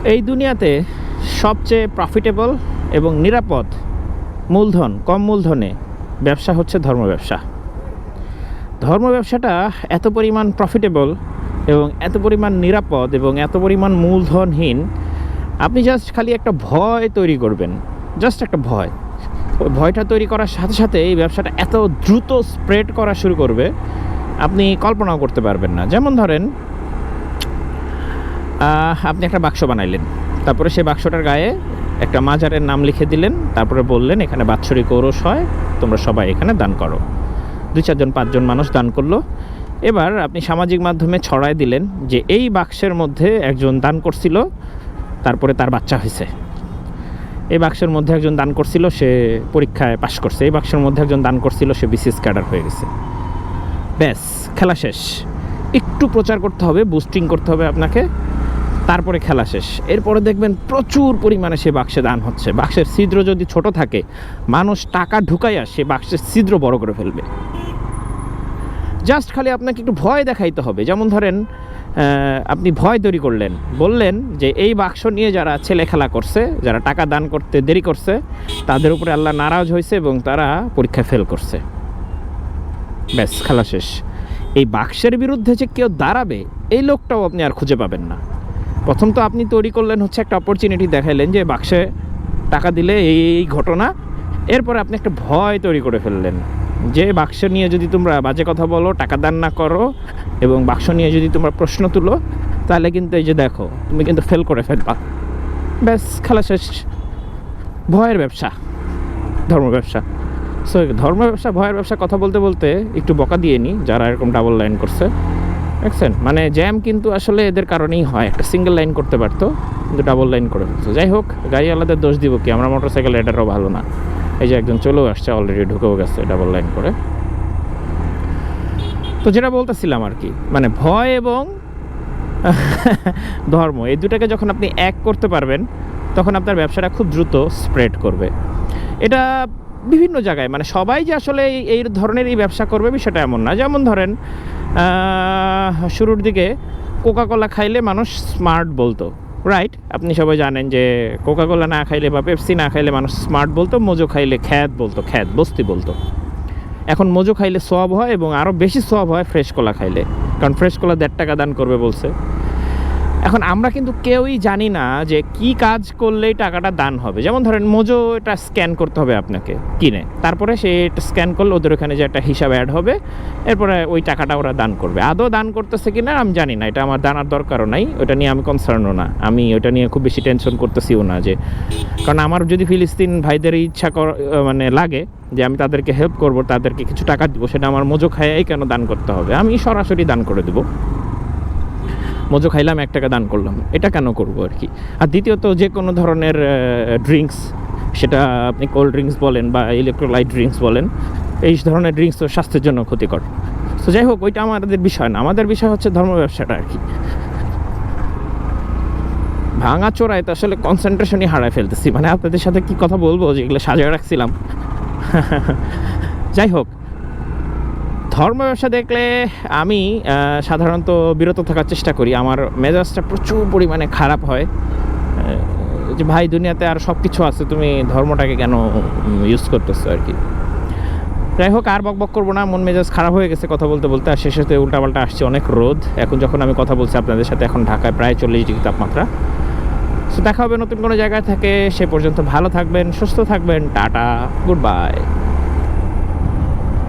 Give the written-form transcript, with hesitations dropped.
এই দুনিয়াতে সবচেয়ে প্রফিটেবল এবং নিরাপদ মূলধন, কম মূলধনে ব্যবসা হচ্ছে ধর্ম ব্যবসা। ধর্ম ব্যবসাটা এত পরিমাণ প্রফিটেবল এবং এত পরিমাণ নিরাপদ এবং এত পরিমাণ মূলধনহীন, আপনি জাস্ট খালি একটা ভয় তৈরি করবেন, জাস্ট একটা ভয়। ওই ভয়টা তৈরি করার সাথে সাথে এই ব্যবসাটা এত দ্রুত স্প্রেড করা শুরু করবে, আপনি কল্পনাও করতে পারবেন না। যেমন ধরেন, আপনি একটা বাক্স বানাইলেন, তারপরে সেই বাক্সটার গায়ে একটা মাজারের নাম লিখে দিলেন, তারপরে বললেন এখানে বাৎসরিক ঔরস হয়, তোমরা সবাই এখানে দান করো। 2-4জন 5জন মানুষ দান করলো। এবার আপনি সামাজিক মাধ্যমে ছড়ায় দিলেন যে এই বাক্সের মধ্যে একজন দান করছিল, তারপরে তার বাচ্চা হয়েছে। এই বাক্সের মধ্যে একজন দান করছিল, সে পরীক্ষায় পাশ করছে। এই বাক্সের মধ্যে একজন দান করছিল, সে বিসিএস ক্যাডার হয়ে গেছে। ব্যাস, খেলা শেষ। একটু প্রচার করতে হবে, বুস্টিং করতে হবে আপনাকে, তারপরে খেলা শেষ। এরপরে দেখবেন প্রচুর পরিমাণে সে বাক্সে দান হচ্ছে। বাক্সের ছিদ্র যদি ছোট থাকে, মানুষ টাকা ঢুকাইয়া সে বাক্সের ছিদ্র বড় করে ফেলবে। জাস্ট খালি আপনাকে একটু ভয় দেখাইতে হবে। যেমন ধরেন, আপনি ভয় তৈরি করলেন, বললেন যে এই বাক্স নিয়ে যারা ছেলে খেলা করছে, যারা টাকা দান করতে দেরি করছে, তাদের উপরে আল্লাহ নারাজ হয়েছে এবং তারা পরীক্ষায় ফেল করছে। ব্যাস, খেলা শেষ। এই বাক্সের বিরুদ্ধে যে কেউ দাঁড়াবে, এই লোকটাও আপনি আর খুঁজে পাবেন না। প্রথম তো আপনি তৈরি করলেন হচ্ছে একটা অপরচুনিটি দেখাইলেন যে বাক্সে টাকা দিলে এই ঘটনা। এরপরে আপনি একটা ভয় তৈরি করে ফেললেন যে বাক্স নিয়ে যদি তোমরা বাজে কথা বলো, টাকা দান না করো এবং বাক্স নিয়ে যদি তোমরা প্রশ্ন তুলো, তাহলে কিন্তু এই যে দেখো, তুমি কিন্তু ফেল করে ফেলবা। ব্যাস, খেলা শেষ। ভয়ের ব্যবসা, ধর্ম ব্যবসা। সো ধর্ম ব্যবসা, ভয়ের ব্যবসা কথা বলতে বলতে একটু বকা দিয়ে নিই যারা এরকম ডাবল লাইন করছে। দেখছেন, মানে জ্যাম কিন্তু আসলে এদের কারণেই হয়। একটা সিঙ্গেল লাইন করতে পারতো, কিন্তু ডাবল লাইন করে ফেলতো। যাই হোক, গাড়িওয়ালাদের দোষ দিব কি, আমরা মোটরসাইকেল এটারও ভালো না। এই যে একজন চলেও আসছে, অলরেডি ঢুকেও গেছে ডাবল লাইন করে। তো যেটা বলতেছিলাম আর কি, মানে ভয় এবং ধর্ম, এই দুটাকে যখন আপনি এক করতে পারবেন, তখন আপনার ব্যবসাটা খুব দ্রুত স্প্রেড করবে। এটা বিভিন্ন জায়গায়, মানে সবাই যে আসলে এই ধরনের এই ব্যবসা করবে বিষয়টা এমন না। যেমন ধরেন, শুরুর দিকে কোকাকোলা খাইলে মানুষ স্মার্ট বলতো, রাইট? আপনি সবাই জানেন যে কোকাকোলা না খাইলে বা পেপসি না খাইলে মানুষ স্মার্ট বলতো, মোজো খাইলে খ্যাত বলতো, খ্যাত বস্তি বলতো। এখন মোজো খাইলে সব হয় এবং আরও বেশি সব হয় ফ্রেশ কোলা খাইলে, কারণ ফ্রেশ কোলা 1.5 টাকা দান করবে বলছে। এখন আমরা কিন্তু কেউই জানি না যে কি কাজ করলেই টাকাটা দান হবে। যেমন ধরেন, মোজো এটা স্ক্যান করতে হবে আপনাকে কিনে, তারপরে সে এটা স্ক্যান করলে ওদের ওখানে যে একটা হিসাব অ্যাড হবে, এরপরে ওই টাকাটা ওরা দান করবে। আদৌ দান করতেছে কিনা আমি জানি না, এটা আমার জানার দরকারও নাই, ওটা নিয়ে আমি কনসার্নও না, আমি ওটা নিয়ে খুব বেশি টেনশন করতেছিও না। যে কারণ আমার যদি ফিলিস্তিন ভাইদের ইচ্ছা মানে লাগে যে আমি তাদেরকে হেল্প করব, তাদেরকে কিছু টাকা দিব, সেটা আমার মোজো খাইয়াই কেন দান করতে হবে? আমি সরাসরি দান করে দেবো। মোজো খাইলাম, 1 টাকা দান করলাম, এটা কেন করব আর কি। আর দ্বিতীয়ত, যে কোনো ধরনের ড্রিঙ্কস, সেটা আপনি কোল্ড ড্রিঙ্কস বলেন বা ইলেকট্রোলাইট ড্রিঙ্কস বলেন, এই ধরনের ড্রিঙ্কস তো স্বাস্থ্যের জন্য ক্ষতিকর। তো যাই হোক, ওইটা আমাদের বিষয় না। আমাদের বিষয় হচ্ছে ধর্ম ব্যবসাটা আর কি। ভাঙা চোরায় তো আসলে কনসেন্ট্রেশনই হারায় ফেলতেছি। মানে আপনাদের সাথে কি কথা বলবো, যেগুলো সাজিয়ে রাখছিলাম। যাই হোক, ধর্ম ব্যবসা দেখলে আমি সাধারণত বিরত থাকার চেষ্টা করি। আমার মেজাজটা প্রচুর পরিমাণে খারাপ হয় যে ভাই, দুনিয়াতে আর সব কিছু আছে, তুমি ধর্মটাকে কেন ইউজ করতেছো আর কি। যাই হোক, আর বকবক করবো না, মন মেজাজ খারাপ হয়ে গেছে কথা বলতে বলতে। আর শেষে উল্টাপাল্টা আসছে, অনেক রোদ এখন যখন আমি কথা বলছি আপনাদের সাথে। এখন ঢাকায় প্রায় 40 ডিগ্রি তাপমাত্রা। তো দেখা হবে নতুন কোনো জায়গায় থেকে। সে পর্যন্ত ভালো থাকবেন, সুস্থ থাকবেন। Tata, good bye.